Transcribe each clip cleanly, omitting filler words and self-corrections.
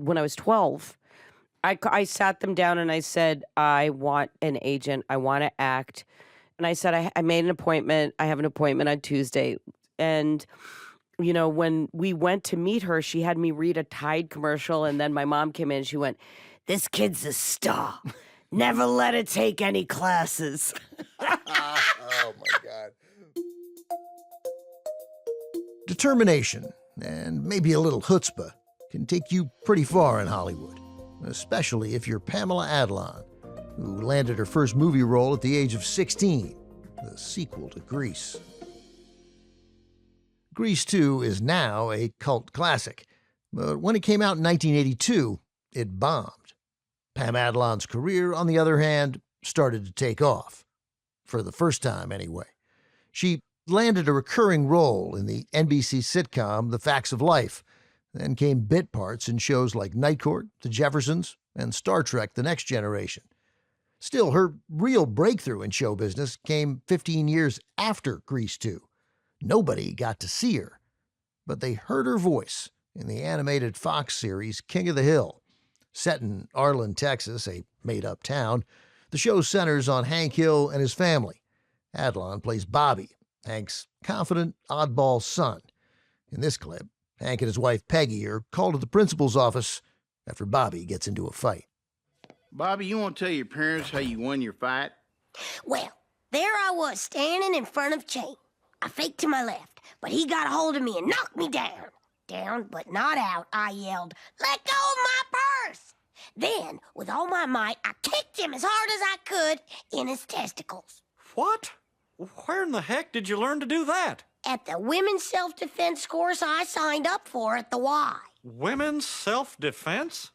when I was 12. I sat them down and I said, I want an agent. I want to act. And I said, I made an appointment. I have an appointment on Tuesday. And, when we went to meet her, she had me read a Tide commercial. And then my mom came in and she went, "This kid's a star. Never let her take any classes." Oh, my God. Determination and maybe a little chutzpah can take you pretty far in Hollywood, especially if you're Pamela Adlon, who landed her first movie role at the age of 16, the sequel to Grease. Grease 2 is now a cult classic, but when it came out in 1982, it bombed. Pam Adlon's career, on the other hand, started to take off. For the first time, anyway. She landed a recurring role in the NBC sitcom The Facts of Life, then came bit parts in shows like Night Court, The Jeffersons, and Star Trek The Next Generation. Still, her real breakthrough in show business came 15 years after Grease 2. Nobody got to see her, but they heard her voice in the animated Fox series King of the Hill. Set in Arlen, Texas, a made-up town, the show centers on Hank Hill and his family. Adlon plays Bobby, Hank's confident, oddball son. In this clip, Hank and his wife Peggy are called to the principal's office after Bobby gets into a fight. Bobby, you want to tell your parents how you won your fight? Well, there I was standing in front of Chain. I faked to my left, but he got a hold of me and knocked me down. Down, but not out, I yelled, "Let go of my purse!" Then, with all my might, I kicked him as hard as I could in his testicles. What? Where in the heck did you learn to do that? At the women's self-defense course I signed up for at the Y. Women's self-defense?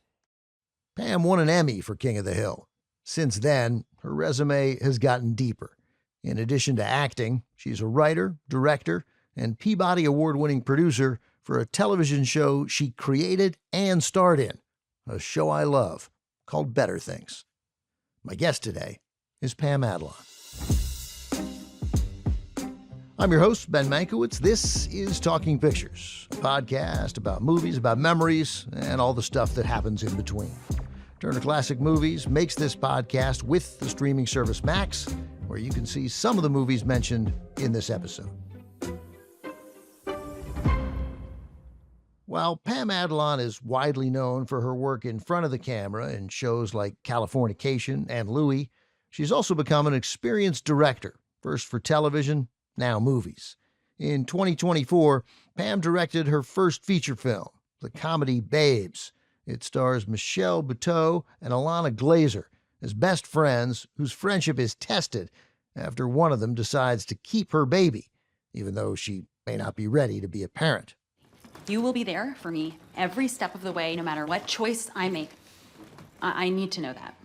Pam won an Emmy for King of the Hill. Since then, her resume has gotten deeper. In addition to acting, she's a writer, director, and Peabody Award-winning producer for a television show she created and starred in, a show I love called Better Things. My guest today is Pam Adlon. I'm your host, Ben Mankiewicz. This is Talking Pictures, a podcast about movies, about memories, and all the stuff that happens in between. Turner Classic Movies makes this podcast with the streaming service Max, where you can see some of the movies mentioned in this episode. While Pam Adlon is widely known for her work in front of the camera in shows like Californication and Louie, she's also become an experienced director, first for television, now movies. In 2024, Pam directed her first feature film, the comedy Babes. It stars Michelle Buteau and Alana Glazer as best friends whose friendship is tested after one of them decides to keep her baby, even though she may not be ready to be a parent. You will be there for me every step of the way, no matter what choice I make. I need to know that.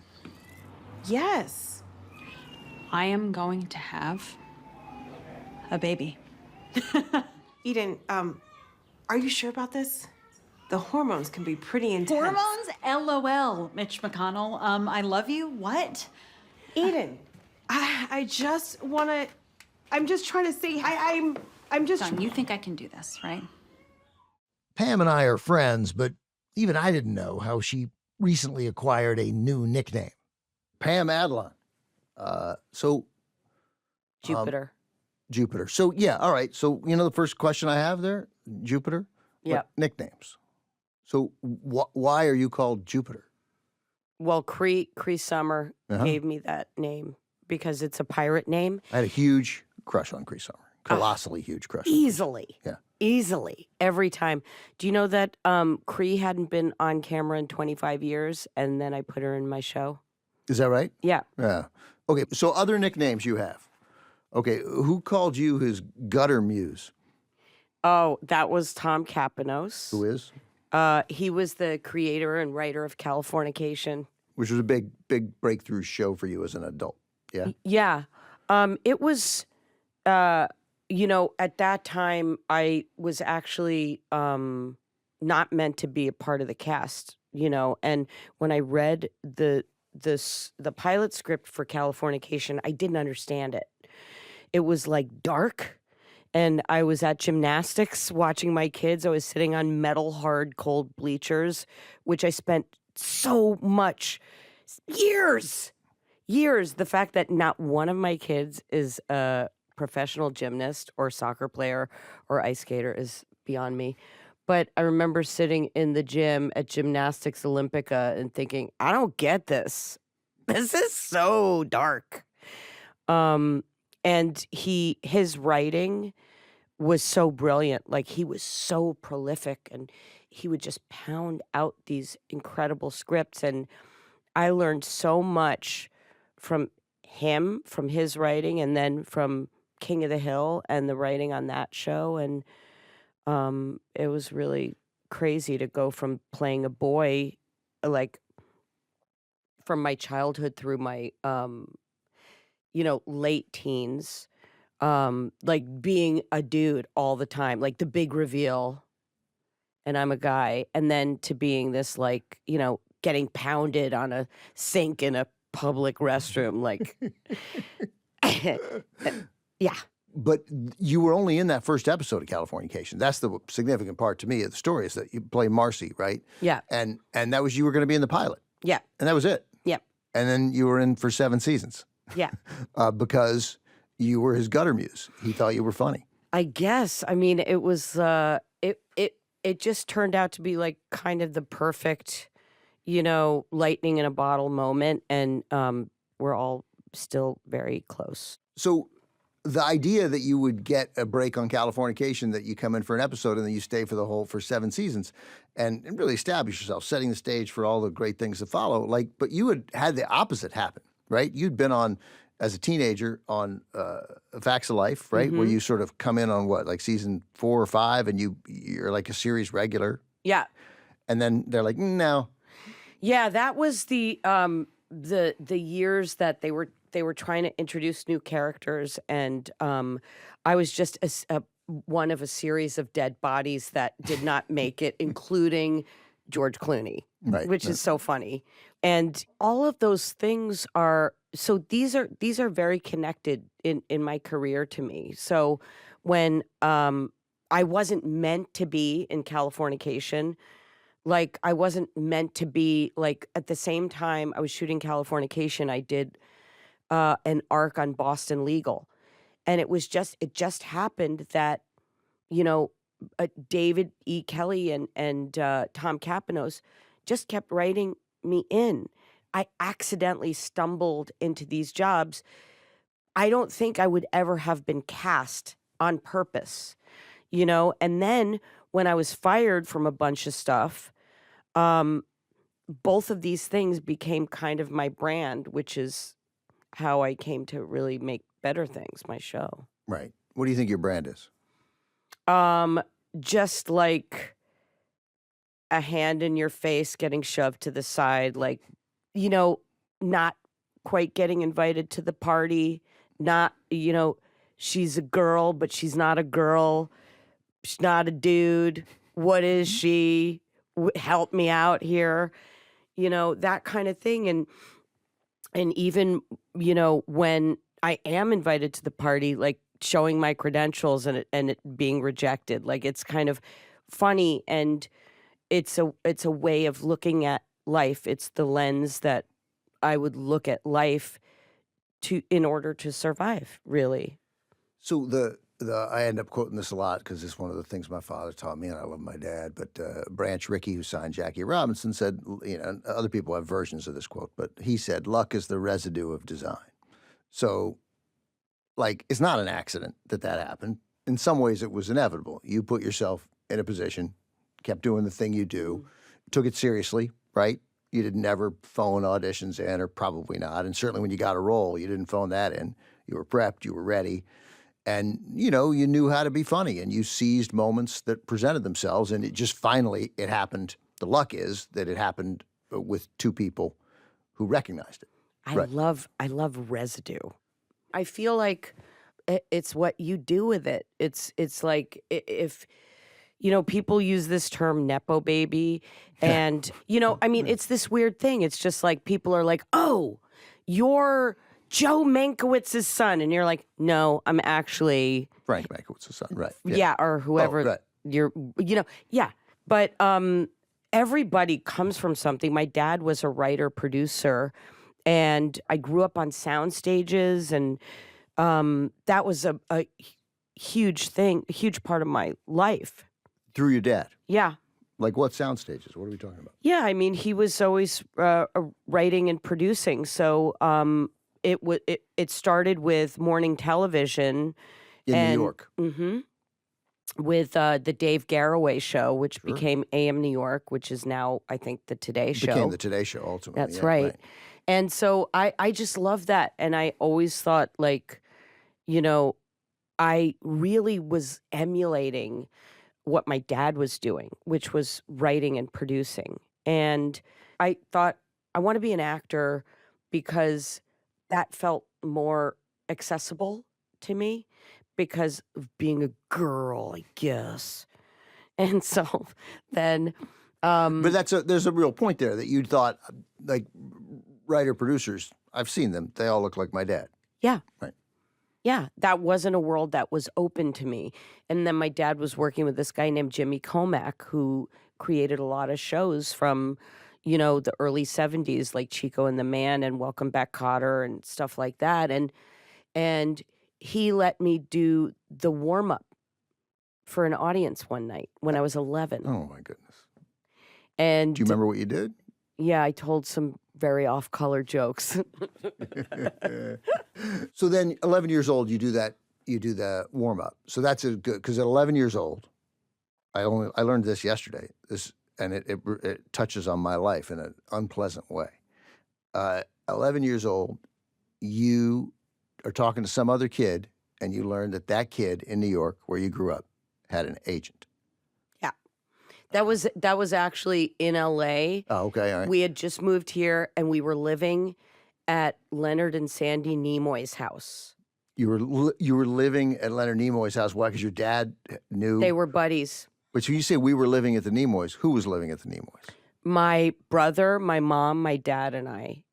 Yes. I am going to have a baby. Eden, are you sure about this? The hormones can be pretty intense. Hormones? LOL, Mitch McConnell. I love you. What? Eden, I just wanna, I'm just trying to say, I'm just. Son, you think I can do this, right? Pam and I are friends, but even I didn't know how she recently acquired a new nickname. Pam Adlon. Jupiter. Jupiter. So, yeah, all right. So, the first question I have there, Jupiter? Yeah. Nicknames. So, why are you called Jupiter? Well, Cree Summer gave me that name because it's a pirate name. I had a huge crush on Cree Summer. Colossally huge crush. Easily. Yeah. Easily. Every time. Do you know that Cree hadn't been on camera in 25 years, and then I put her in my show? Is that right? Yeah. Yeah. Okay, so other nicknames you have. Okay, who called you his gutter muse? Oh, that was Tom Kapanos. Who is? He was the creator and writer of Californication. Which was a big breakthrough show for you as an adult. Yeah? Yeah. It was, at that time, I was actually not meant to be a part of the cast, and when I read the pilot script for Californication, I didn't understand it. It was like dark And I was at gymnastics watching my kids. I was sitting on metal hard cold bleachers, which I spent so much years. The fact that not one of my kids is a professional gymnast or soccer player or ice skater is beyond me. But I remember sitting in the gym at Gymnastics Olympica and thinking, I don't get this. This is so dark. And his writing was so brilliant. Like, he was so prolific, and he would just pound out these incredible scripts. And I learned so much from him, from his writing, and then from King of the Hill and the writing on that show. And it was really crazy to go from playing a boy, like, from my childhood through my late teens, like being a dude all the time, like the big reveal, and I'm a guy, and then to being this, like, getting pounded on a sink in a public restroom, like, yeah. But you were only in that first episode of Californication. That's the significant part to me of the story, is that you play Marcy, right? Yeah. And that was, you were going to be in the pilot. Yeah. And that was it. Yeah. And then you were in for 7 seasons. Yeah. Because you were his gutter muse. He thought you were funny. I guess. I mean, it was it just turned out to be like kind of the perfect, lightning in a bottle moment, and we're all still very close. So the idea that you would get a break on Californication, that you come in for an episode and then you stay for 7 seasons and really establish yourself, setting the stage for all the great things that follow. But you had the opposite happen, right? You'd been on, as a teenager, on Facts of Life, right? Where you sort of come in on like season 4 or 5, and you're like a series regular. Yeah. And then they're like, no. Yeah, that was the years that they were trying to introduce new characters, and I was just one of a series of dead bodies that did not make it, including George Clooney, Right. which is so funny. And all of those things are, so these are very connected in my career to me. So when I wasn't meant to be in Californication, like, I wasn't meant to be, like, at the same time I was shooting Californication, I did an arc on Boston Legal. And it just happened that, David E. Kelly and Tom Capanos just kept writing me in. I accidentally stumbled into these jobs. I don't think I would ever have been cast on purpose, And then when I was fired from a bunch of stuff, both of these things became kind of my brand, which is how I came to really make Better Things, my show. Right. What do you think your brand is? Just like a hand in your face getting shoved to the side, like, not quite getting invited to the party, not, she's a girl, but she's not a girl. She's not a dude. What is she? Help me out here. That kind of thing. And even, when I am invited to the party, like, showing my credentials and it being rejected, like, it's kind of funny, and it's a way of looking at life. It's the lens that I would look at life in order to survive, really. So I end up quoting this a lot because it's one of the things my father taught me, and I love my dad. But Branch Rickey, who signed Jackie Robinson, said, other people have versions of this quote, but he said, "Luck is the residue of design." So, like, it's not an accident that happened. In some ways, it was inevitable. You put yourself in a position, kept doing the thing you do, took it seriously, right? You didn't ever phone auditions in, or probably not. And certainly when you got a role, you didn't phone that in. You were prepped, you were ready. And, you knew how to be funny, and you seized moments that presented themselves, and it just finally, it happened. The luck is that it happened with 2 people who recognized it. I love residue. I feel like it's what you do with it. It's like, if, people use this term Nepo baby, and, I mean, it's this weird thing. It's just like, people are like, oh, you're Joe Mankiewicz's son. And you're like, no, I'm actually, Frank Mankiewicz's son, right? yeah, or whoever Oh, right. you're, yeah. But everybody comes from something. My dad was a writer, producer, and I grew up on sound stages, and that was a huge thing, a huge part of my life. Through your dad. Yeah. Like what sound stages? What are we talking about? Yeah, I mean, he was always writing and producing. So it started with morning television In New York. Mm-hmm. With the Dave Garroway show, which became AM New York, which is now, I think, the Today Show. Became the Today Show, ultimately. That's yeah, right. And so I just love that. And I always thought, like, I really was emulating what my dad was doing, which was writing and producing. And I thought, I want to be an actor because that felt more accessible to me because of being a girl, I guess. And so then... but there's a real point there that you thought, like, writer-producers, I've seen them. They all look like my dad. Yeah. Right. Yeah, that wasn't a world that was open to me. And then my dad was working with this guy named Jimmy Comack, who created a lot of shows from, the early 70s, like Chico and the Man and Welcome Back, Kotter and stuff like that. And he let me do the warm-up for an audience one night when I was 11. Oh, my goodness. And do you remember what you did? Yeah, I told some very off-color jokes. So then 11 years old, you do the warm-up. So that's a good, because at 11 years old, I learned this yesterday, and it touches on my life in an unpleasant way. 11 years old, you are talking to some other kid, and you learn that kid in New York, where you grew up, had an agent. Yeah. That was actually in LA. Oh, okay, all right. We had just moved here, and we were living at Leonard and Sandy Nimoy's house. You were living at Leonard Nimoy's house. Why? Because your dad knew? They were buddies. But when you say we were living at the Nimoys, who was living at the Nimoys? My brother, my mom, my dad, and I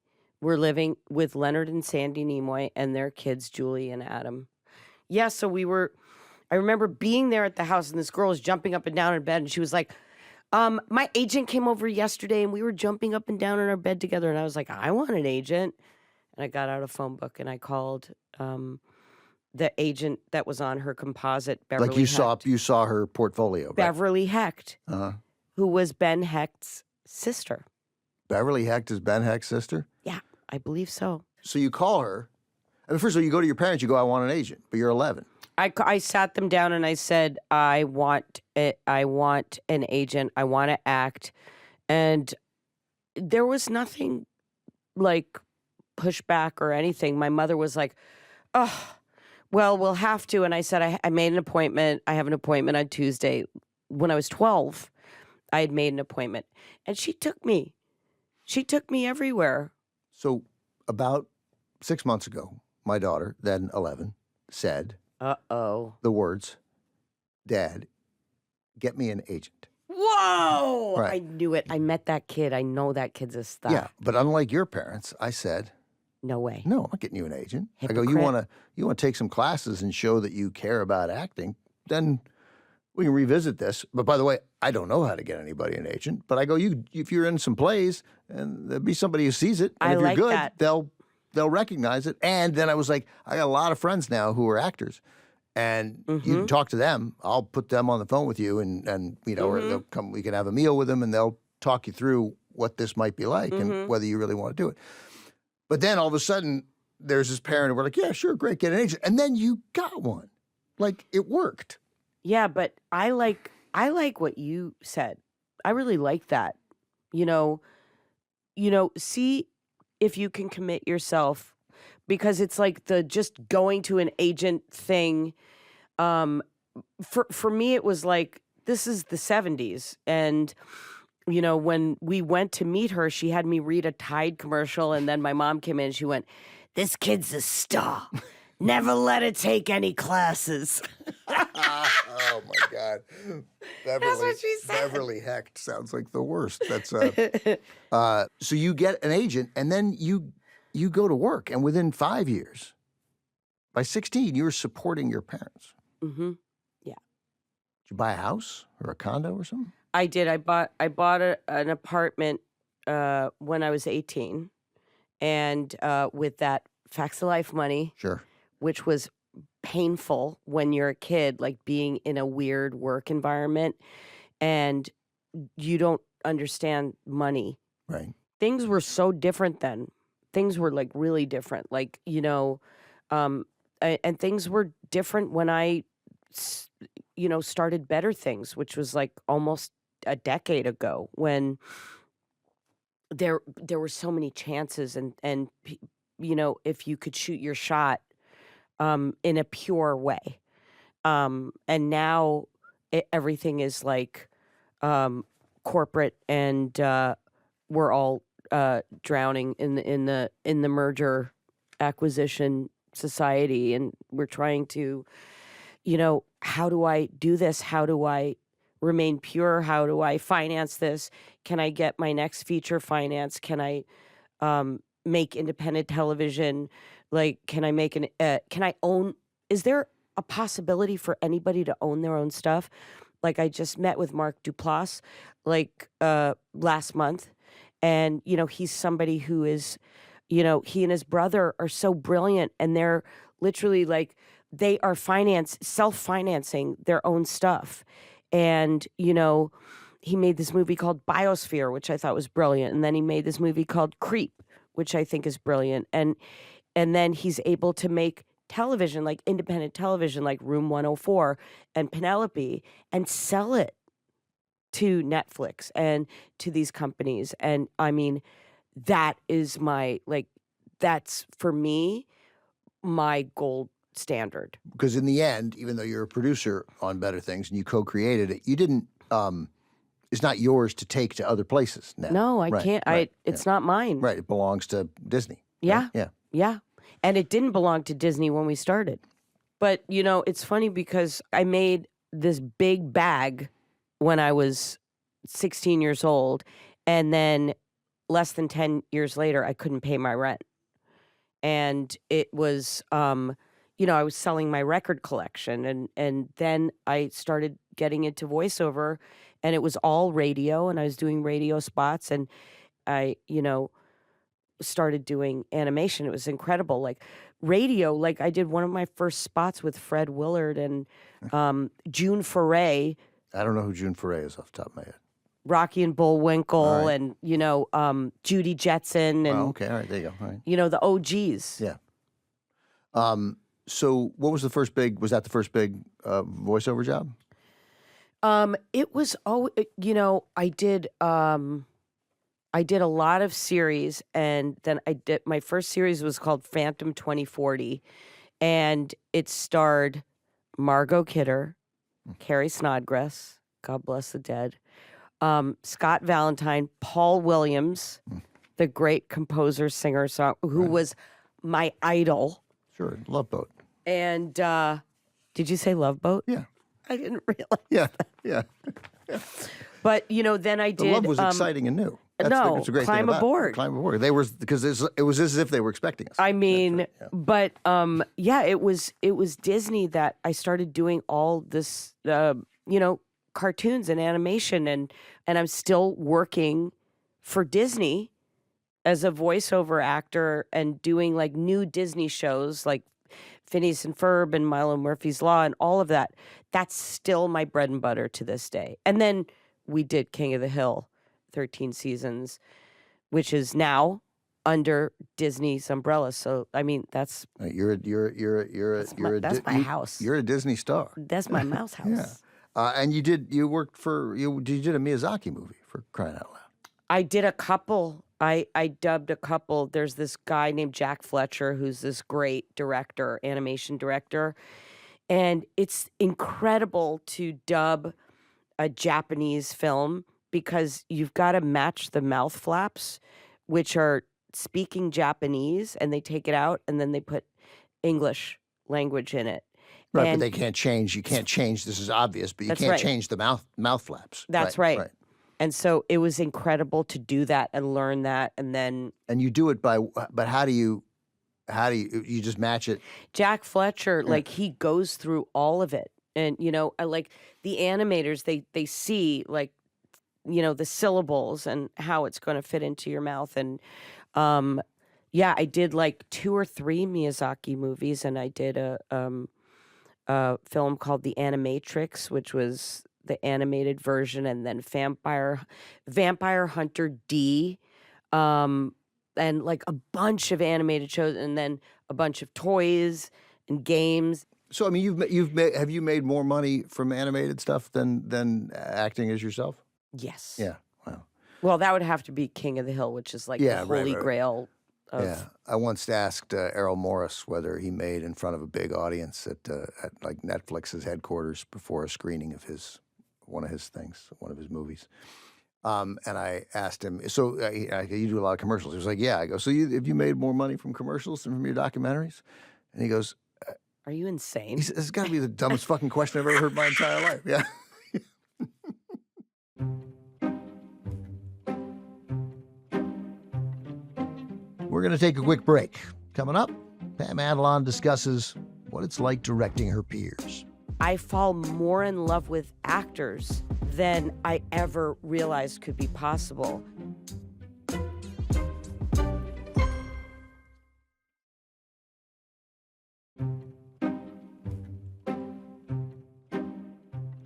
were living with Leonard and Sandy Nimoy and their kids, Julie and Adam. Yeah, so I remember being there at the house, and this girl was jumping up and down in bed, and she was like, my agent came over yesterday, and we were jumping up and down in our bed together, and I was like, I want an agent. And I got out a phone book, and I called the agent that was on her composite, Beverly Hecht. You saw her portfolio, right? Beverly Hecht, who was Ben Hecht's sister. Beverly Hecht is Ben Hecht's sister? Yeah, I believe so. So you call her. I mean, first of all, you go to your parents, you go, I want an agent, but you're 11. I sat them down and I said, I want an agent. I want to act. And there was nothing like pushback or anything. My mother was like, oh, well, we'll have to. And I said, I made an appointment. I have an appointment on Tuesday. When I was 12, I had made an appointment. And she took me. She took me everywhere. So about 6 months ago, my daughter, then 11, said the words, Dad, get me an agent. Whoa! Right. I knew it. I met that kid. I know that kid's a star. Yeah, but unlike your parents, I said, no way. no, I'm not getting you an agent. Hypocrite. I go, you want to take some classes and show that you care about acting, then we can revisit this. But by the way, I don't know how to get anybody an agent. But I go, if you're in some plays, and there'll be somebody who sees it, and if you're good, that. they'll recognize it. And then I was like, I got a lot of friends now who are actors, and you can talk to them. I'll put them on the phone with you, and or they'll come. We can have a meal with them, and they'll talk you through what this might be like and whether you really want to do it. But then all of a sudden, there's this parent, and we're like, yeah, sure, great, get an agent. And then you got one. Like, it worked. Yeah, but I like what you said. I really like that. See if you can commit yourself, because it's like the just going to an agent thing. For me, it was like, this is the 70s. And, when we went to meet her, she had me read a Tide commercial. And then my mom came in and she went, this kid's a star. Never let her take any classes. Oh, my God. That's what she said. Beverly Hecht sounds like the worst. That's so you get an agent, and then you you go to work, and within 5 years, by 16, you were supporting your parents. Mm-hmm. Yeah. Did you buy a house or a condo or something? I did. I bought an apartment when I was 18, and with that Facts of Life money, Sure. which was painful when you're a kid, like being in a weird work environment, and you don't understand money. Right. Things were so different then. Things were like really different. Like, and things were different when I started Better Things, which was like almost a decade ago, when there were so many chances, and if you could shoot your shot in a pure way. And now everything is like corporate, and we're all drowning in the merger acquisition society, and we're trying to, how do I do this? How do I remain pure? How do I finance this? Can I get my next feature financed? Can I make independent television? Like, can I own? Is there a possibility for anybody to own their own stuff? Like, I just met with Mark Duplass like last month, and he's somebody who is, he and his brother are so brilliant, and they're literally like, they are self-financing their own stuff. And he made this movie called Biosphere, which I thought was brilliant, and then he made this movie called Creep, which I think is brilliant, and then he's able to make television, like independent television, like Room 104 and Penelope, and sell it to Netflix and to these companies. And I mean, that is that's for me, my gold standard. Because in the end, even though you're a producer on Better Things and you co-created it, you didn't, it's not yours to take to other places now. No, I Right, can't. right, It's not mine. Right, it belongs to Disney. Yeah. Right? Yeah. Yeah. And it didn't belong to Disney when we started. But, it's funny because I made this big bag when I was 16 years old. And then less than 10 years later, I couldn't pay my rent. And it was, I was selling my record collection. And then I started getting into voiceover, and it was all radio. And I was doing radio spots. And I, started doing animation. It was incredible. Like radio, like I did one of my first spots with Fred Willard and June Foray. I don't know who June Foray is off the top of my head. Rocky and Bullwinkle, All right. and Judy Jetson, and okay, all right, there you go. All right. The OGs. Yeah. So what was the first big? Was that the first big voiceover job? It was I did a lot of series, and then my first series was called Phantom 2040, and it starred Margot Kidder, Carrie Snodgrass, God bless the dead, Scott Valentine, Paul Williams, the great composer, singer, song, who was my idol. Sure, Love Boat. And did you say Love Boat? Yeah. I didn't realize. Yeah, yeah. But then I The did. love was exciting and new. No, the great Climb thing about it. Aboard. Climb aboard. They were, because it was as if they were expecting us. I mean, That's right, but it was Disney that I started doing all this, cartoons and animation, and I'm still working for Disney as a voiceover actor and doing like new Disney shows like Phineas and Ferb and Milo Murphy's Law and all of that. That's still my bread and butter to this day. And then we did King of the Hill, 13 seasons, which is now under Disney's umbrella. So I mean, that's that's my house. You're a Disney star. That's my mouse house. Yeah. And you did a Miyazaki movie, for crying out loud. I did a couple. I dubbed a couple. There's this guy named Jack Fletcher who's this great director, animation director. And it's incredible to dub a Japanese film because you've got to match the mouth flaps, which are speaking Japanese, and they take it out and then they put English language in it. Right, And but they can't change. You can't change. This is obvious, but you That's can't right. change the mouth flaps. That's right. And so it was incredible to do that and learn that. And then And you do it but how do you just match it? Jack Fletcher, like he goes through all of it. And, I like the animators, they see like, the syllables and how it's going to fit into your mouth. And yeah, I did like 2 or 3 Miyazaki movies, and I did a film called The Animatrix, which was the animated version, and then Vampire Hunter D, and like a bunch of animated shows, and then a bunch of toys and games. So I mean, have you made more money from animated stuff than acting as yourself? Yes. Yeah. Wow. Well, that would have to be King of the Hill, which is like the holy grail of. Yeah. I once asked Errol Morris whether he made in front of a big audience at like Netflix's headquarters before a screening of one of his movies. And I asked him, so you do a lot of commercials. He was like, yeah. I go, so have you made more money from commercials than from your documentaries? And he goes, are you insane? he says, it's got to be the dumbest fucking question I've ever heard in my entire life. Yeah. We're going to take a quick break. Coming up, Pam Adlon discusses what it's like directing her peers. I fall more in love with actors than I ever realized could be possible.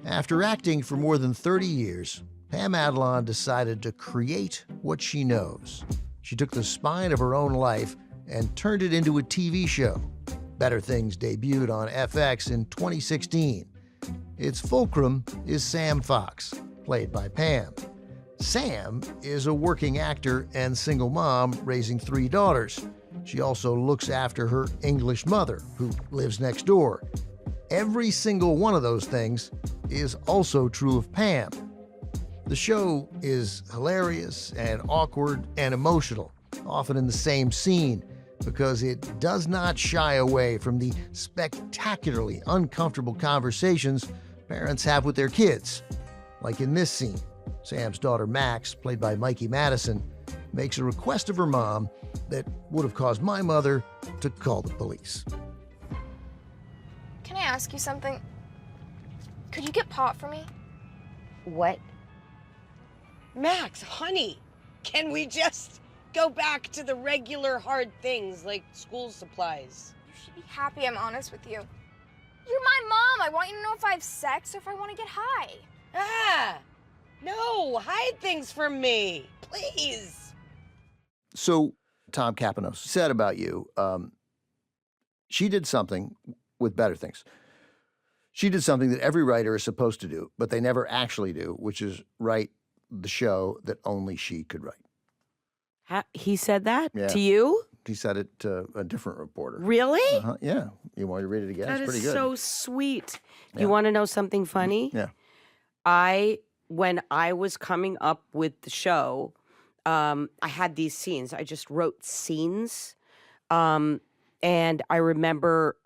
After acting for more than 30 years, Pam Adlon decided to create what she knows. She took the spine of her own life and turned it into a TV show. Better Things debuted on FX in 2016. Its fulcrum is Sam Fox, played by Pam. Sam is a working actor and single mom raising 3 daughters. She also looks after her English mother, who lives next door. Every single one of those things is also true of Pam. The show is hilarious and awkward and emotional, often in the same scene, because it does not shy away from the spectacularly uncomfortable conversations parents have with their kids. Like in this scene, Sam's daughter Max, played by Mikey Madison, makes a request of her mom that would have caused my mother to call the police. Can I ask you something? Could you get pot for me? What? Max, honey, can we just go back to the regular hard things like school supplies? You should be happy I'm honest with you. You're my mom. I want you to know if I have sex or if I want to get high. Ah, no, hide things from me, please. So, Tom Capanos said about you, she did something with Better Things. She did something that every writer is supposed to do, but they never actually do, which is write the show that only she could write. He said that Yeah. to you? He said it to a different reporter. Really? Yeah. You want to read it again? That It's pretty is good. so sweet. Yeah. You want to know something funny? Yeah. When I was coming up with the show, I had these scenes. I just wrote scenes. And I remember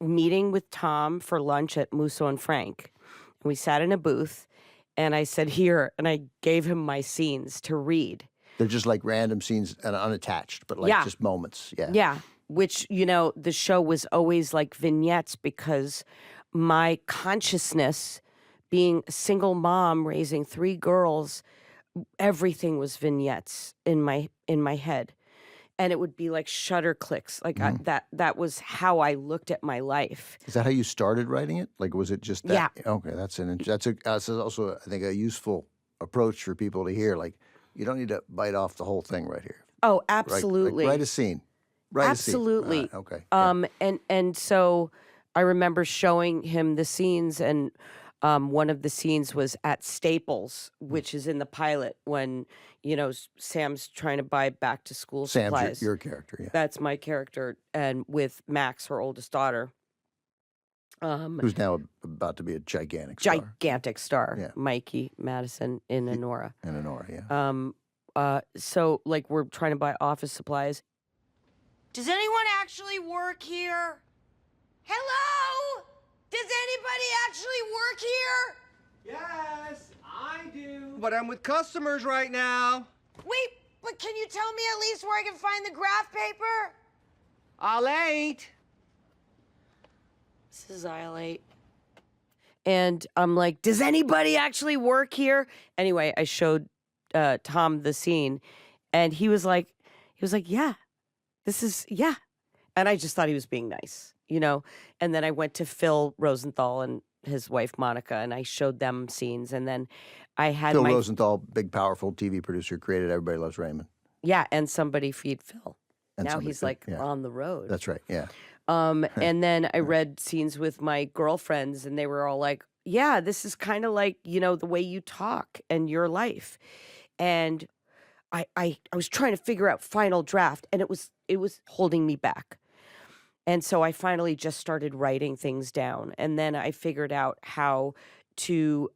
meeting with Tom for lunch at Musso and Frank. And we sat in a booth, and I said, here, and I gave him my scenes to read. They're just like random scenes and unattached, but like just moments. Yeah. Yeah. Which, the show was always like vignettes because my consciousness, being a single mom raising 3 girls, everything was vignettes in my head. And it would be like shutter clicks. Like that was how I looked at my life. Is that how you started writing it? Like, was it just that? Yeah. Okay, that's also, I think, a useful approach for people to hear. Like, you don't need to bite off the whole thing right here. Oh, absolutely. Write a scene. Absolutely. A scene. Okay. And so I remember showing him the scenes, and one of the scenes was at Staples, which is in the pilot when, Sam's trying to buy back to school supplies. Sam's your character, yeah. That's my character, and with Max, her oldest daughter. Who's now about to be a gigantic star. Gigantic star. Yeah. Mikey Madison in Honora. In Honora, yeah. So, like, we're trying to buy office supplies. Does anyone actually work here? Hello? Does anybody actually work here? Yes, I do. But I'm with customers right now. Wait, but can you tell me at least where I can find the graph paper? I'll eight. This is aisle 8. And I'm like, does anybody actually work here? Anyway, I showed Tom the scene, and he was like, yeah, yeah. And I just thought he was being nice, And then I went to Phil Rosenthal and his wife, Monica, and I showed them scenes. And then I had Phil Rosenthal, big, powerful TV producer, created Everybody Loves Raymond. Yeah, and Somebody Feed Phil. And now he's like on the road. That's right, yeah. And then I read scenes with my girlfriends, and they were all like, yeah, this is kind of like, the way you talk and your life. And I was trying to figure out final draft, and it was holding me back. And so I finally just started writing things down. And then I figured out how to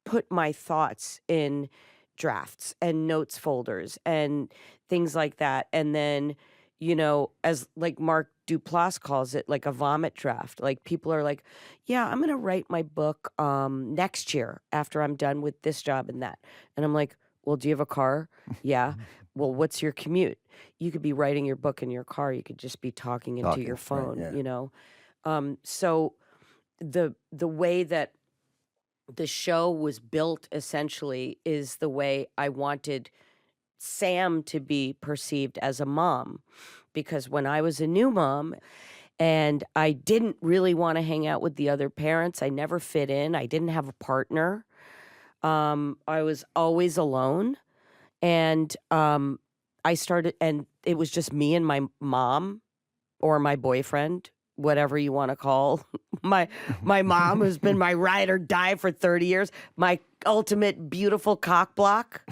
put my thoughts in drafts and notes folders and things like that. And then, as like Mark Duplass calls it, like a vomit draft. Like people are like, yeah, I'm going to write my book next year after I'm done with this job and that. And I'm like, well, do you have a car? Yeah. Well, what's your commute? You could be writing your book in your car. You could just be talking into your phone, right, So the way that the show was built essentially is the way I wanted Sam to be perceived as a mom. Because when I was a new mom and I didn't really want to hang out with the other parents, I never fit in. I didn't have a partner. I was always alone. And I started, and it was just me and my mom or my boyfriend, whatever you want to call my mom, who's been my ride or die for 30 years, my ultimate beautiful cock block.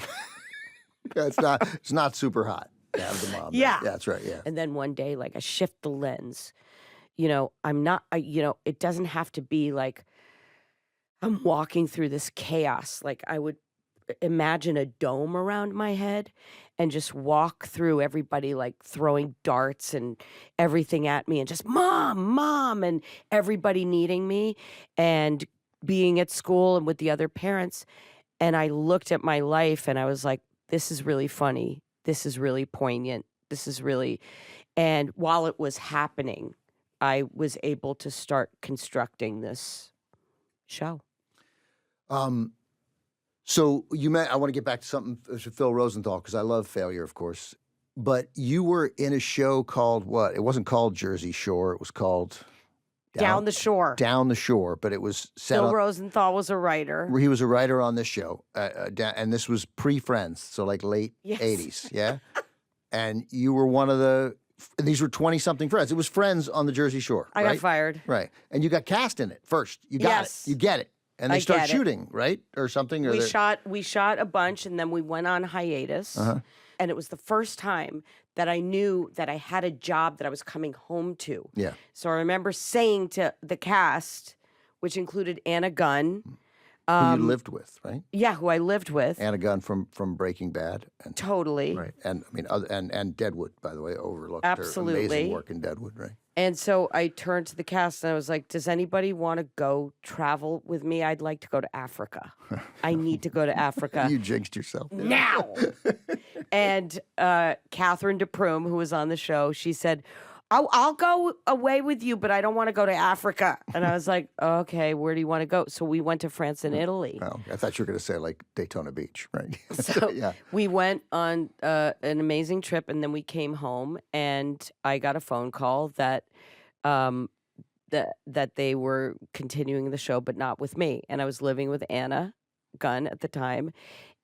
Yeah, it's not super hot to have the mom. Yeah. Yeah, that's right, yeah. And then one day, like, I shift the lens. I'm not, it doesn't have to be like I'm walking through this chaos. Like, I would imagine a dome around my head and just walk through everybody like throwing darts and everything at me and just mom, and everybody needing me and being at school and with the other parents. And I looked at my life and I was like, this is really funny. This is really poignant. And while it was happening, I was able to start constructing this show. So I want to get back to something to Phil Rosenthal, because I love Failure, of course. But you were in a show called what? It wasn't called Jersey Shore. It was called Down the Shore. Down the Shore, but it was set Phil up. Rosenthal was a writer. He was a writer on this show, and this was pre-Friends, so like late 80s, yeah? And you were one of these were 20-something friends. It was Friends on the Jersey Shore, I got fired. Right. And you got cast in it first. You got it. You get it. And they start shooting, right? Or something? Or we shot a bunch, and then we went on hiatus. And it was the first time that I knew that I had a job that I was coming home to. Yeah. So I remember saying to the cast, which included Anna Gunn. Who you lived with, right? Yeah, who I lived with. Anna Gunn from Breaking Bad. And, totally. Right. And I mean, and Deadwood, by the way, overlooked Absolutely. her amazing work in Deadwood, right? And so I turned to the cast and I was like, does anybody want to go travel with me? I'd like to go to Africa. I need to go to Africa. You jinxed yourself. Now. And Catherine DePrume, who was on the show, she said, I'll go away with you, but I don't want to go to Africa. And I was like, okay, where do you want to go? So we went to France and Italy. Oh, I thought you were going to say like Daytona Beach, right? So yeah. We went on an amazing trip, and then we came home, and I got a phone call that they were continuing the show, but not with me. And I was living with Anna Gunn at the time,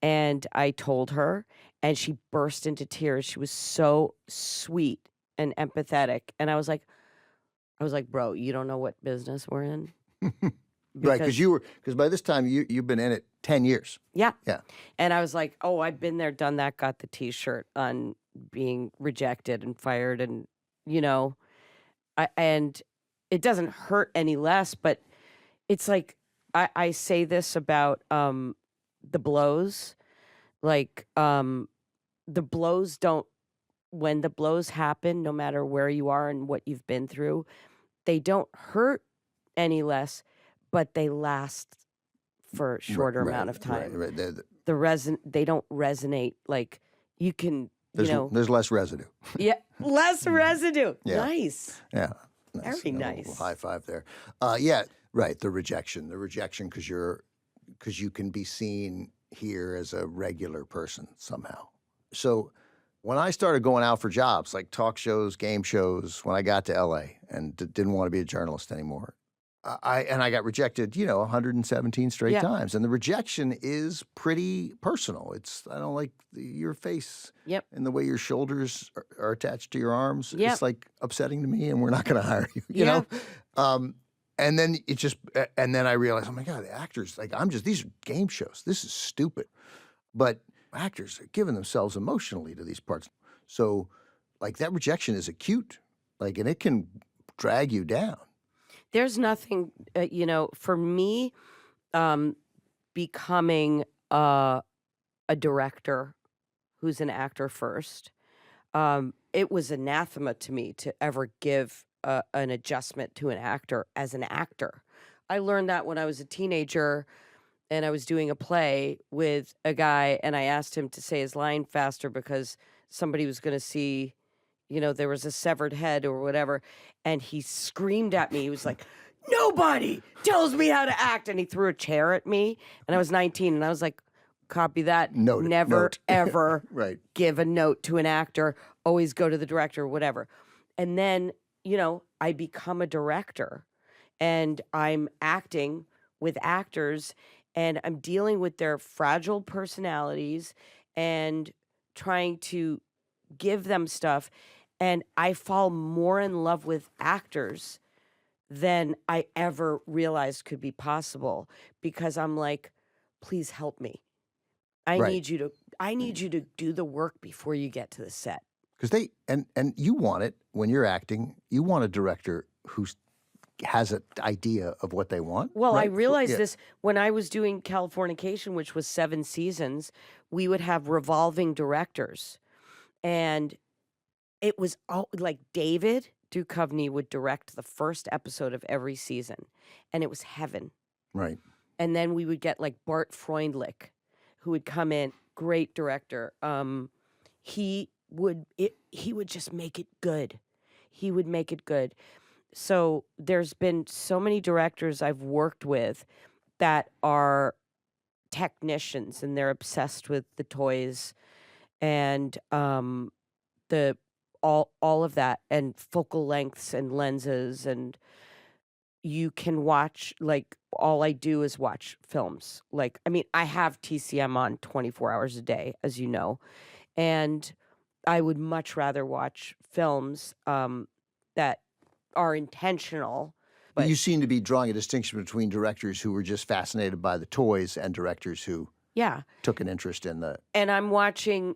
and I told her, and she burst into tears. She was so sweet and empathetic. And I was like, bro, you don't know what business we're in? Right, because by this time you've been in it 10 years. Yeah. Yeah. And I was like, oh, I've been there, done that, got the T-shirt on being rejected and fired, and and it doesn't hurt any less, but it's like I say this about the blows, like the blows don't. When the blows happen, no matter where you are and what you've been through, they don't hurt any less, but they last for a shorter amount of time. They don't resonate like you can, there's less residue. Yeah, less residue. Yeah. Nice. Yeah. Very nice. Little high five there. Yeah, right. The rejection because you can be seen here as a regular person somehow. So when I started going out for jobs like talk shows, game shows, when I got to LA and didn't want to be a journalist anymore, I got rejected, 117 straight times. And the rejection is pretty personal. I don't like your face and the way your shoulders are attached to your arms. Yep. It's like upsetting to me and we're not going to hire you, you know? And then I realized, oh my God, the actors, these are game shows. This is stupid. But actors are giving themselves emotionally to these parts. So that rejection is acute, and it can drag you down. There's nothing, for me, becoming a director who's an actor first, it was anathema to me to ever give an adjustment to an actor as an actor. I learned that when I was a teenager and I was doing a play with a guy and I asked him to say his line faster because somebody was going to see, there was a severed head or whatever. And he screamed at me. He was like, nobody tells me how to act. And he threw a chair at me. And I was 19 and I was like, copy that. Never, ever give a note to an actor. Always go to the director, whatever. And then, I become a director and I'm acting with actors and I'm dealing with their fragile personalities and trying to give them stuff. And I fall more in love with actors than I ever realized could be possible because I'm like, please help me. I need you to do the work before you get to the set. Because and you want it when you're acting. You want a director who has an idea of what they want. Well, I realized this when I was doing Californication, which was 7 seasons. We would have revolving directors, and it was all like David Duchovny would direct the first episode of every season, and it was heaven. Right. And then we would get like Bart Freundlich, who would come in, great director. He would just make it good. He would make it good. So there's been so many directors I've worked with that are technicians and they're obsessed with the toys and the all of that and focal lengths and lenses, and you can watch, all I do is watch films. I have TCM on 24 hours a day, as you know, and I would much rather watch films that are intentional. But you seem to be drawing a distinction between directors who were just fascinated by the toys and directors who took an interest in the... And I'm watching,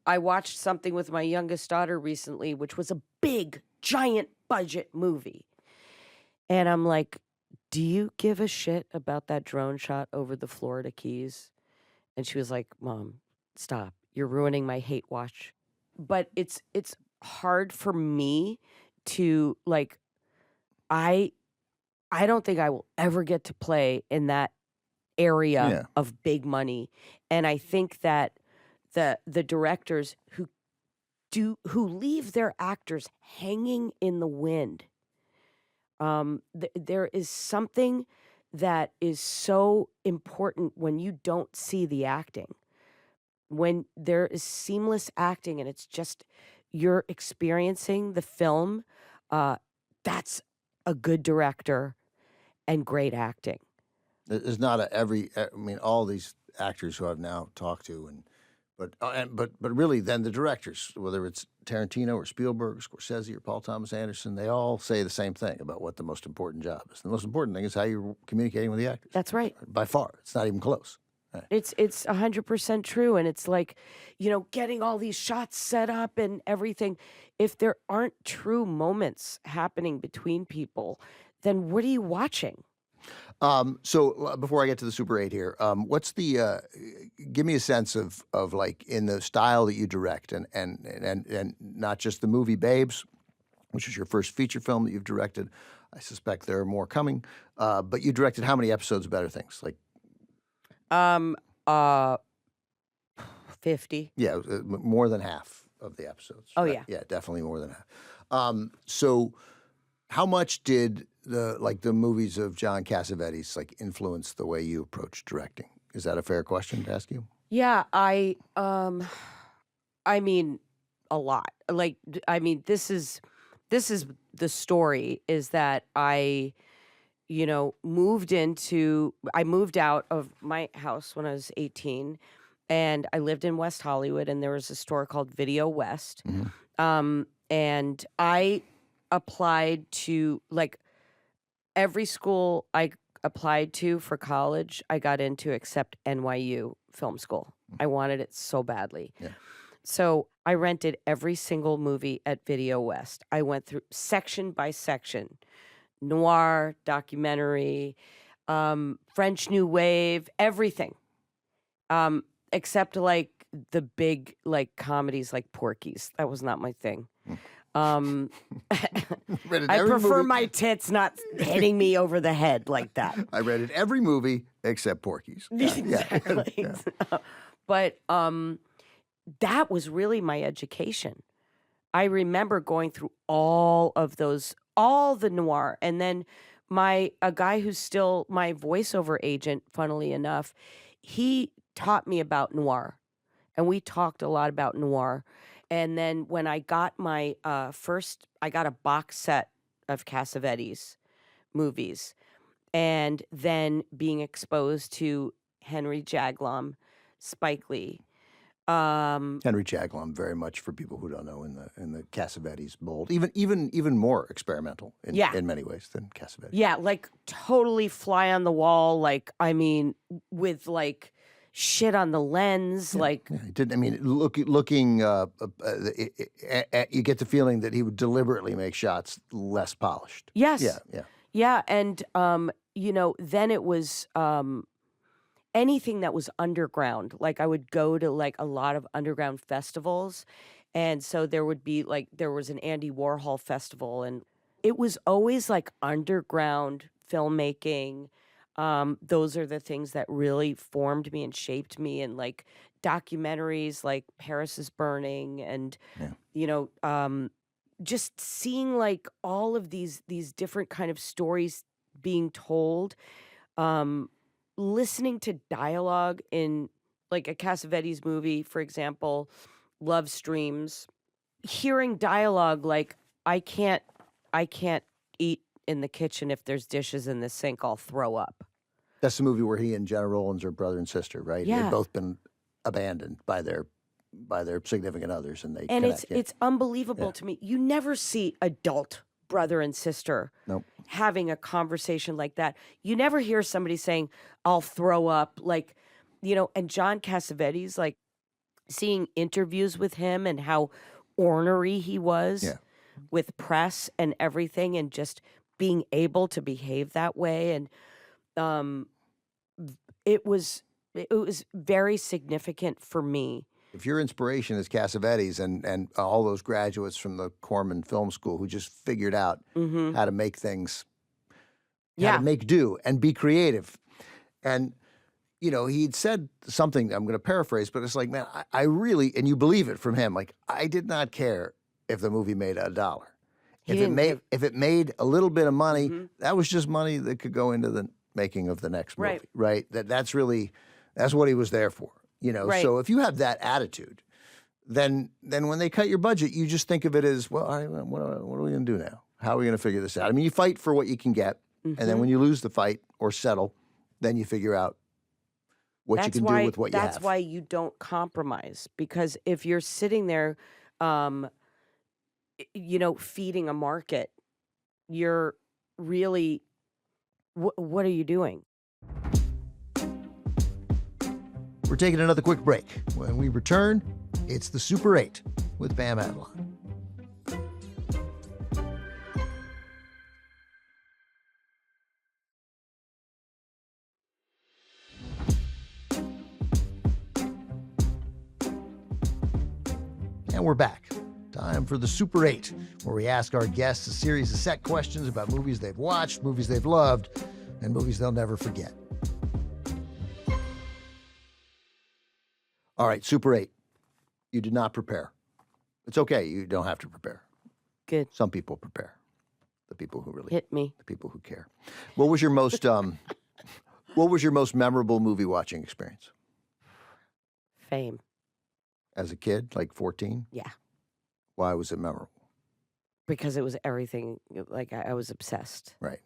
I watched something with my youngest daughter recently, which was a big, giant budget movie. And I'm like, do you give a shit about that drone shot over the Florida Keys? And she was like, Mom, stop. You're ruining my hate watch. But it's hard for me to, I don't think I will ever get to play in that area of big money. And I think that the directors who leave their actors hanging in the wind, there is something that is so important when you don't see the acting. When there is seamless acting and it's just you're experiencing the film, that's a good director and great acting. There's not all these actors who I've now talked to, but really then the directors, whether it's Tarantino or Spielberg, Scorsese or Paul Thomas Anderson, they all say the same thing about what the most important job is. The most important thing is how you're communicating with the actors. That's right. By far. It's not even close. Right. It's 100% true. And it's getting all these shots set up and everything. If there aren't true moments happening between people, then what are you watching? So before I get to the Super 8 here, what's the, give me a sense of in the style that you direct and not just the movie Babes, which is your first feature film that you've directed. I suspect there are more coming. But you directed how many episodes of Better Things? Uh, 50. Yeah, more than half of the episodes. Oh, right? yeah. Yeah, definitely more than half. So how much did the movies of John Cassavetes influence the way you approach directing? Is that a fair question to ask you? Yeah, I mean, a lot. This is the story is that I moved out of my house when I was 18, and I lived in West Hollywood, and there was a store called Video West. And I applied to every school I applied to for college, I got into except NYU Film School. I wanted it so badly. Yeah. So I rented every single movie at Video West. I went through section by section, noir, documentary, French New Wave, everything. Except the big comedies like Porky's. That was not my thing. I prefer my tits not hitting me over the head like that. I read every movie except Porky's. Exactly. Yeah. But that was really my education. I remember going through all of those, all the noir, and then a guy who's still my voiceover agent, funnily enough, he taught me about noir, and we talked a lot about noir. And then when I got my I got a box set of Cassavetes movies, and then being exposed to Henry Jaglom, Spike Lee. Henry Jaglom, very much for people who don't know, in the Cassavetes mold, even more experimental in many ways than Cassavetes. Yeah, totally fly on the wall, with shit on the lens, Yeah, he didn't. I mean, looking, you get the feeling that he would deliberately make shots less polished. Yes. Yeah. And then it was anything that was underground. I would go to a lot of underground festivals, and so there would be there was an Andy Warhol festival, and it was always underground filmmaking. Those are the things that really formed me and shaped me, and documentaries like Paris is Burning, and just seeing all of these different kind of stories being told, listening to dialogue in a Cassavetes movie, for example, Love Streams, hearing dialogue I can't eat in the kitchen if there's dishes in the sink, I'll throw up. That's the movie where he and Jenna Rollins are brother and sister, right? Yeah. They've both been abandoned by their significant others, and it's unbelievable to me. You never see adult brother and sister having a conversation like that. You never hear somebody saying, I'll throw up, and John Cassavetes, seeing interviews with him and how ornery he was with press and everything, and just being able to behave that way. And it was very significant for me. If your inspiration is Cassavetes and all those graduates from the Corman Film School who just figured out how to make things, how to make do and be creative. And, he'd said something, I'm going to paraphrase, but it's man, I really, and you believe it from him, I did not care if the movie made $1. If it made a little bit of money, that was just money that could go into the making of the next movie, right? That's what he was there for, Right. So if you have that attitude, then when they cut your budget, you just think of it as, well, all right, what are we going to do now? How are we going to figure this out? I mean, you fight for what you can get, and then when you lose the fight or settle, then you figure out what you can do with what you have. That's why you don't compromise, because if you're sitting there, feeding a market, you're really, what are you doing? We're taking another quick break. When we return, it's the Super 8 with Pamela Adlon. And we're back. Time for the Super 8, where we ask our guests a series of set questions about movies they've watched, movies they've loved, and movies they'll never forget. All right, Super 8. You did not prepare. It's okay. You don't have to prepare. Good. Some people prepare. The people who really Hit me. The people who care. What was your most memorable movie watching experience? Fame. As a kid, like 14? Yeah. Why was it memorable? Because it was everything. Like, I was obsessed. Right.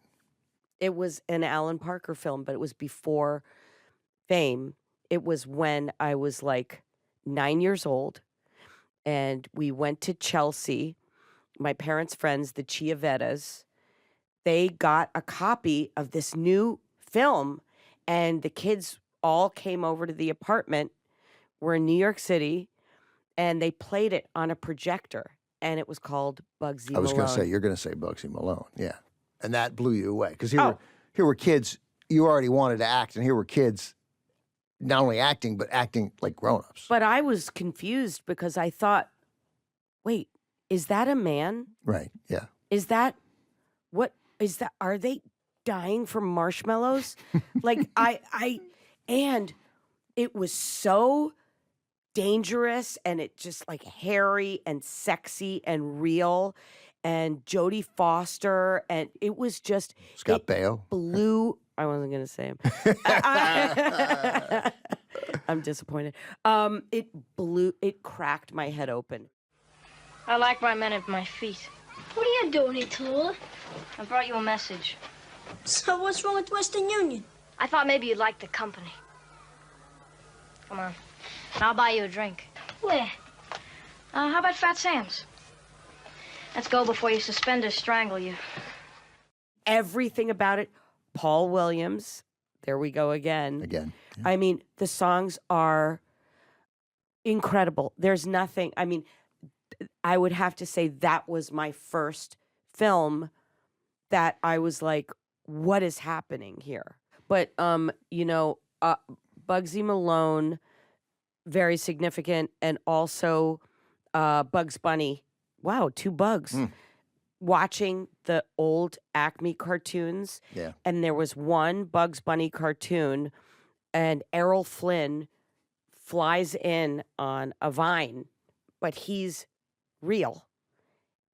It was an Alan Parker film, but it was before Fame. It was when I was like 9 years old, and we went to Chelsea. My parents' friends, the Chiavettas, they got a copy of this new film, and the kids all came over to the apartment. We're in New York City, and they played it on a projector, and it was called Bugsy Malone. I was going to say, you're going to say Bugsy Malone, yeah. And that blew you away, because Oh. here were kids, you already wanted to act, and here were kids not only acting, but acting like grown-ups. But I was confused because I thought, wait, is that a man? Right, yeah. Is that, what, is that, are they dying from marshmallows? Like, and it was so dangerous, and it just like hairy and sexy and real, and Jodie Foster, and it was just Scott it Baio. blew. I wasn't gonna say him. I'm disappointed. It cracked my head open. I like my men at my feet. What are you doing here, Tallulah? I brought you a message. So what's wrong with Western Union? I thought maybe you'd like the company. Come on. And I'll buy you a drink. Where? How about Fat Sam's? Let's go before your suspenders strangle you. Everything about it. Paul Williams. There we go again. Again. Yeah. I mean, the songs are incredible. There's nothing. I mean, I would have to say that was my first film that I was like, what is happening here? But, Bugsy Malone, very significant. And also Bugs Bunny. Wow, 2 bugs. Watching the old Acme cartoons. Yeah. And there was one Bugs Bunny cartoon, and Errol Flynn flies in on a vine, but he's real.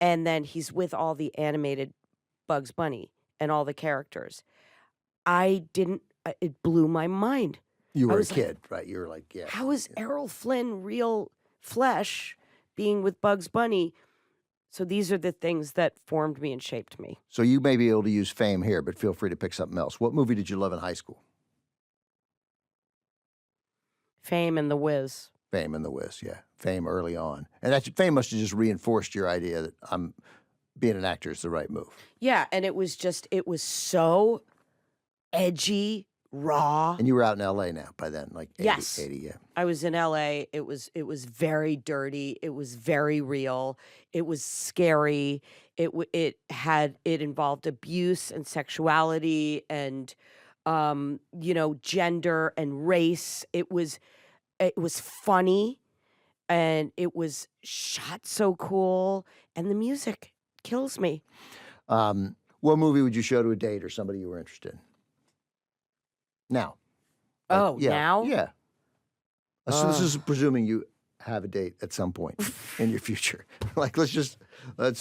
And then he's with all the animated Bugs Bunny and all the characters. It blew my mind. You I were a was like, kid, right? You were like, yeah. How is Errol Flynn real flesh being with Bugs Bunny? So these are the things that formed me and shaped me. So you may be able to use Fame here, but feel free to pick something else. What movie did you love in high school? Fame and The Wiz. Fame and The Wiz, yeah. Fame early on. And Fame must have just reinforced your idea that being an actor is the right move. Yeah, and it was so edgy, raw. And you were out in L.A. now by then, like 80, Yes. 80, yeah. I was in LA. It was very dirty. It was very real. It was scary. It involved abuse and sexuality and gender and race. It was funny, and it was shot so cool, and the music kills me. What movie would you show to a date or somebody you were interested in? Now. Oh, yeah, now? Yeah. So this is presuming you have a date at some point in your future. Like, let's just all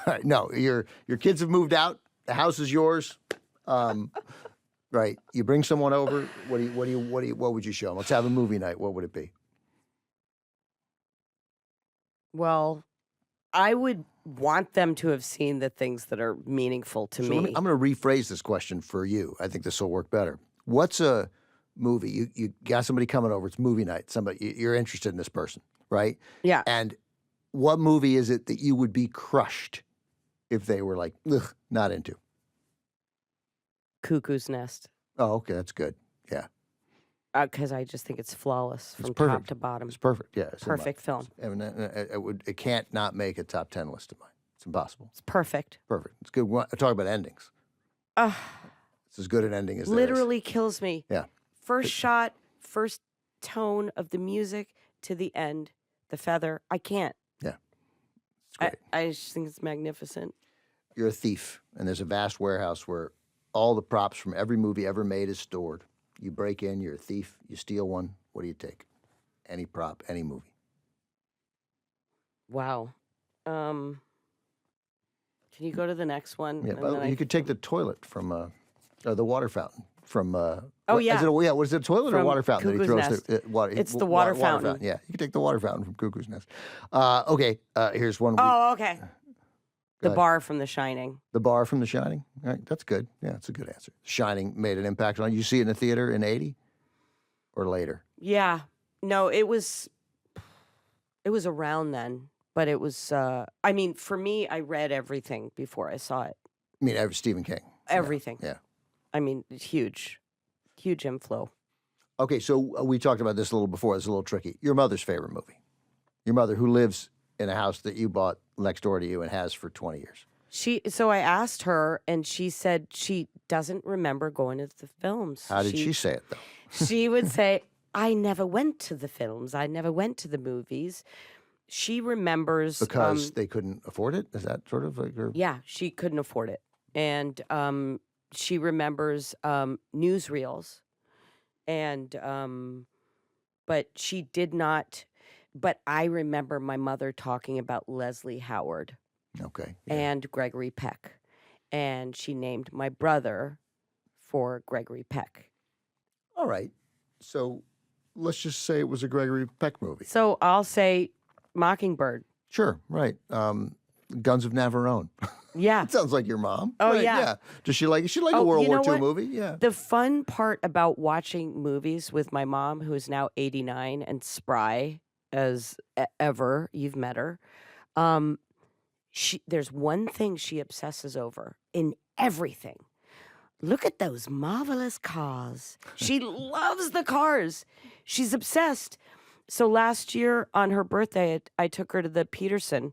right. No, your kids have moved out. The house is yours. Right. You bring someone over. What would you show them? Let's have a movie night. What would it be? Well, I would want them to have seen the things that are meaningful to me. I'm going to rephrase this question for you. I think this will work better. What's a movie? You got somebody coming over. It's movie night. You're interested in this person, right? Yeah. And what movie is it that you would be crushed if they were like, ugh, not into? Cuckoo's Nest. Oh, okay, that's good. Yeah. Because I just think it's flawless from top perfect. to bottom. It's perfect. Yeah. Perfect film. It can't not make a top 10 list of mine. It's impossible. It's perfect. Perfect. It's good. Talk about endings. It's as good an ending as there is. Literally kills me. Yeah. First shot, first tone of the music to the end, the feather. I can't. Yeah. It's great. I just think it's magnificent. You're a thief, and there's a vast warehouse where all the props from every movie ever made is stored. You break in, you're a thief, you steal one. What do you take? any prop, any movie. Wow. Can you go to the next one? Yeah, And but then you could take the toilet from, or the water fountain from. Oh, yeah. Was it a toilet or From water fountain Cuckoo's that he throws? Nest. Water, It's the water fountain. Yeah, you can take the water fountain from Cuckoo's Nest. Okay, here's one. Oh, okay. The ahead. bar from The Shining. The bar from The Shining. All right, that's good. Yeah, that's a good answer. Shining made an impact on you. You see it in the theater in '80 or later? Yeah. No, it was around then, but it was. I mean, for me, I read everything before I saw it. I mean, Stephen King. Everything. Yeah. I mean, it's huge inflow. Okay, so we talked about this a little before. It's a little tricky. Your mother's favorite movie. Your mother, who lives in a house that you bought next door to you and has for 20 years. So I asked her, and she said she doesn't remember going to the films. How did she say it, though? She would say, I never went to the films. I never went to the movies. She remembers. Because they couldn't afford it? Is that sort of like her? Yeah, she couldn't afford it. And she remembers newsreels. And, but she did not. But I remember my mother talking about Leslie Howard. Okay. And Gregory Peck. And she named my brother for Gregory Peck. All right. So let's just say it was a Gregory Peck movie. So I'll say Mockingbird. Sure, right. Guns of Navarone. Yeah. It sounds like your mom. Oh, right, yeah. Does she like a World War II what? movie? Yeah. The fun part about watching movies with my mom, who is now 89 and spry as ever, you've met her, there's one thing she obsesses over in everything. Look at those marvelous cars. She loves the cars. She's obsessed. So last year on her birthday, I took her to the Peterson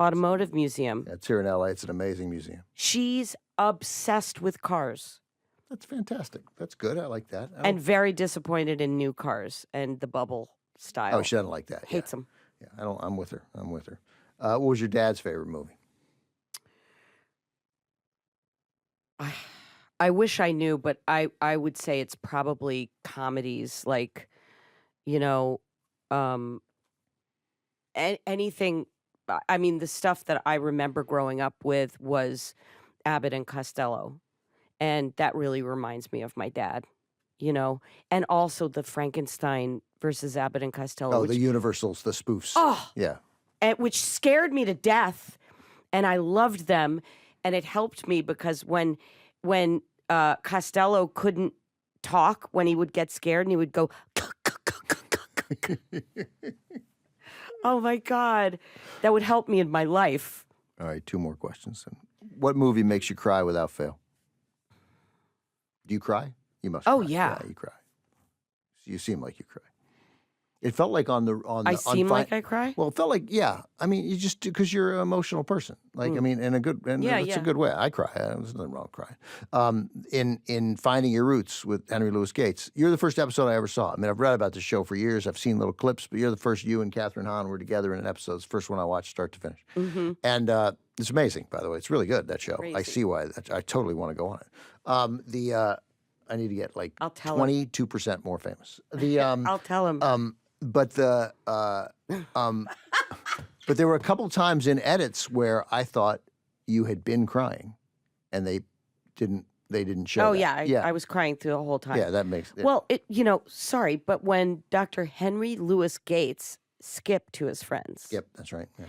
Automotive Museum. It's here in LA. It's an amazing museum. She's obsessed with cars. That's fantastic. That's good. I like that. And very disappointed in new cars and the bubble style. Oh, she doesn't like that. Hates them. Yeah, I'm with her. What was your dad's favorite movie? I wish I knew, but I would say it's probably comedies like, anything. I mean, the stuff that I remember growing up with was Abbott and Costello. And that really reminds me of my dad, and also the Frankenstein versus Abbott and Costello. Oh, the Universals, the spoofs. Oh, yeah. Which scared me to death. And I loved them. And it helped me because when Costello couldn't talk, when he would get scared and he would go, oh my God, that would help me in my life. All right, 2 more questions. What movie makes you cry without fail? Do you cry? You must. Oh, cry. yeah. You cry. You seem like you cry. It felt like on the. I seem like I cry? Well, it felt like, yeah. I mean, you just because you're an emotional person. Like, I mean, in a good, it's a good way. I cry. There's nothing wrong with crying. In Finding Your Roots with Henry Louis Gates, you're the first episode I ever saw. I mean, I've read about the show for years. I've seen little clips, but you're the first. You and Catherine Hahn were together in an episode. It's the first one I watched start to finish. Mm-hmm. And it's amazing, by the way. It's really good, that show. Crazy. I see why. I totally want to go on it. I need to get like 22% more famous. I'll tell him. But but there were a couple times in edits where I thought you had been crying, and they didn't show. Oh that. yeah, I was crying through the whole time. Yeah, that makes. Well, sorry, but when Dr. Henry Louis Gates, Skip to his friends. Yep, that's right. Yeah.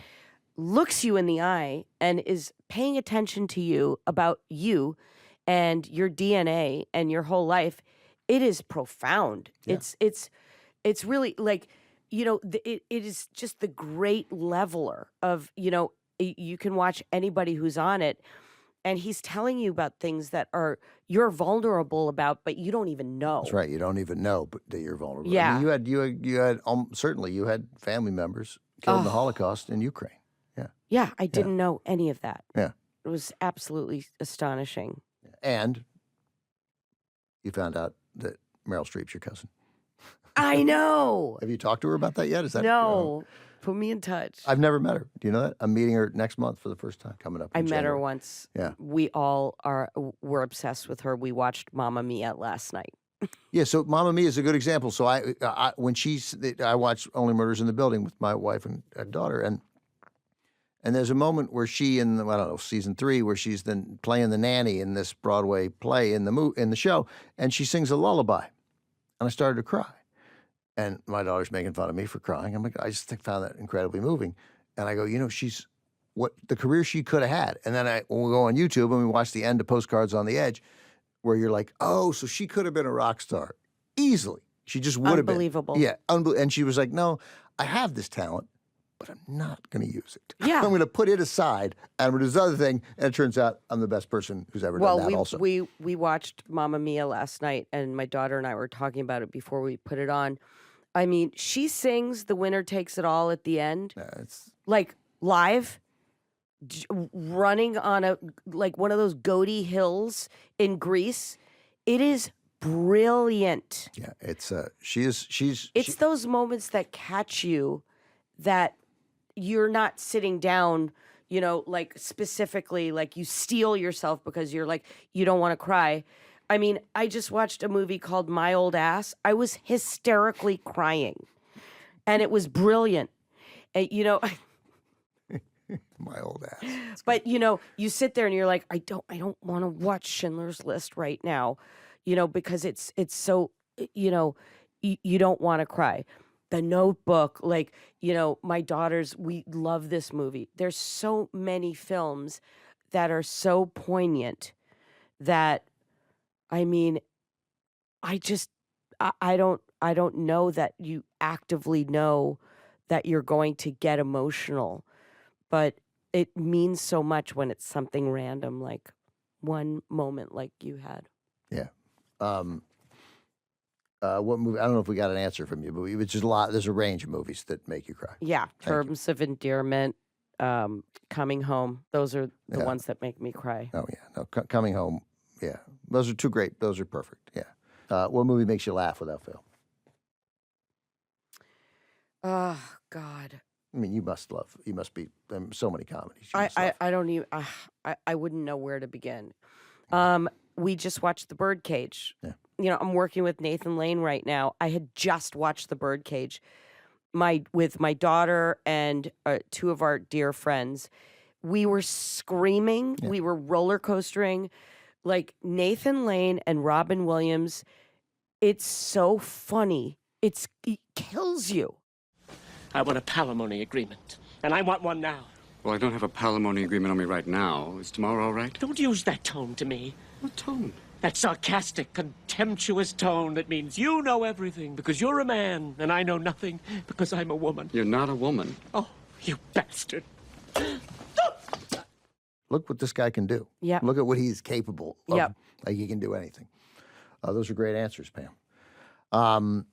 Looks you in the eye and is paying attention to you about you and your DNA and your whole life, it is profound. Yeah. It's really like, it is just the great leveler of, you can watch anybody who's on it and he's telling you about things that you're vulnerable about, but you don't even know. That's right. You don't even know that you're vulnerable. Yeah. I mean, you had certainly you had family members killed in the Holocaust in Ukraine. Yeah. Yeah. I didn't know any of that. Yeah. It was absolutely astonishing. And you found out that Meryl Streep's your cousin. I know. Have you talked to her about that yet? Is that no? Put me in touch. I've never met her. Do you know that? I'm meeting her next month for the first time coming up. I met January. her once. Yeah. We all were obsessed with her. We watched Mamma Mia last night. Yeah, so Mamma Mia is a good example. So I watched Only Murders in the Building with my wife and daughter, and there's a moment where she in I don't know, season 3, where she's then playing the nanny in this Broadway play in the show, and she sings a lullaby, and I started to cry, and my daughter's making fun of me for crying. I'm like, I just found that incredibly moving, and I go, she's what the career she could have had, and then when we go on YouTube and we watch the end of Postcards on the Edge, where you're like, oh, so she could have been a rock star easily. She just would have been. Unbelievable. Yeah, and she was like, no, I have this talent, but I'm not going to use it. Yeah. I'm going to put it aside, and I'm going to do this other thing, and it turns out I'm the best person who's ever done that also. We watched Mamma Mia last night, and my daughter and I were talking about it before we put it on. I mean, she sings The Winner Takes It All at the end. It's like live, running on one of those goaty hills in Greece. It is brilliant. Yeah, it's she's those moments that catch you, that you're not sitting down, like specifically, like you steel yourself because you're like, you don't want to cry. I mean, I just watched a movie called My Old Ass. I was hysterically crying, and it was brilliant. And, My Old Ass. But you sit there and you're like, I don't want to watch Schindler's List right now, because it's so, you don't want to cry. The Notebook, my daughters, we love this movie. There's so many films that are so poignant that, I mean, I don't know that you actively know that you're going to get emotional. But it means so much when it's something random, like one moment like you had. Yeah. What movie? I don't know if we got an answer from you, but it's just a lot. There's a range of movies that make you cry. Yeah. Terms of Endearment, Coming Home. Those are the ones that make me cry. Oh, yeah. No, Coming Home. Yeah. Those are 2 great. Those are perfect. Yeah. What movie makes you laugh without fail? Oh, God. I mean, you must be so many comedies. I don't even, I wouldn't know where to begin. We just watched The Birdcage. Yeah. I'm working with Nathan Lane right now. I had just watched The Birdcage with my daughter and 2 of our dear friends. We were screaming. Yeah. We were roller coastering. Like Nathan Lane and Robin Williams. It's so funny. It kills you. I want a palimony agreement, and I want one now. Well, I don't have a palimony agreement on me right now. Is tomorrow all right? Don't use that tone to me. What tone? That sarcastic, contemptuous tone that means you know everything because you're a man, and I know nothing because I'm a woman. You're not a woman. Oh, you bastard. Look what this guy can do. Yeah. Look at what he's capable of. Yep. Like he can do anything. Those are great answers, Pam. Pam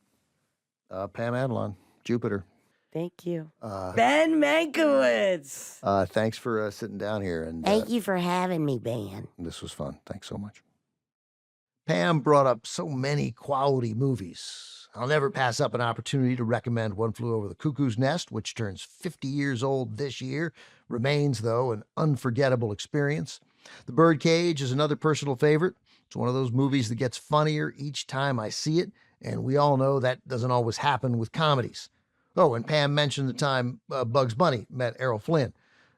Adlon, Jupiter. Thank you. Ben Mankiewicz. Thanks for sitting down here. And Thank you for having me, Ben. This was fun. Thanks so much. Pam brought up so many quality movies. I'll never pass up an opportunity to recommend One Flew Over the Cuckoo's Nest, which turns 50 years old this year. Remains, though, an unforgettable experience. The Birdcage is another personal favorite. It's one of those movies that gets funnier each time I see it, and we all know that doesn't always happen with comedies. Oh, and Pam mentioned the time Bugs Bunny met Errol Flynn.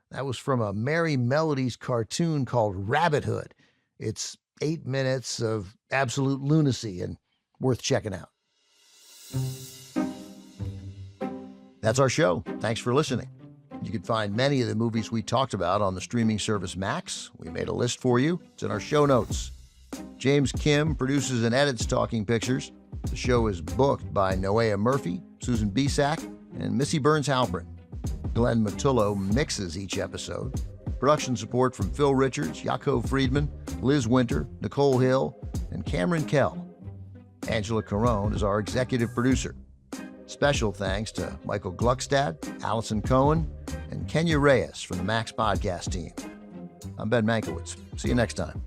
That was from a Merry Melodies cartoon called Rabbit Hood. It's 8 minutes of absolute lunacy and worth checking out. That's our show. Thanks for listening. You can find many of the movies we talked about on the streaming service Max. We made a list for you. It's in our show notes. James Kim produces and edits Talking Pictures. The show is booked by Noea Murphy, Susan Bisak, and Missy Burns-Halpern. Glenn Matullo mixes each episode. Production support from Phil Richards, Yaakov Friedman, Liz Winter, Nicole Hill, and Cameron Kell. Angela Carone is our executive producer. Special thanks to Michael Gluckstad, Allison Cohen, and Kenya Reyes from the Max Podcast team. I'm Ben Mankiewicz. See you next time.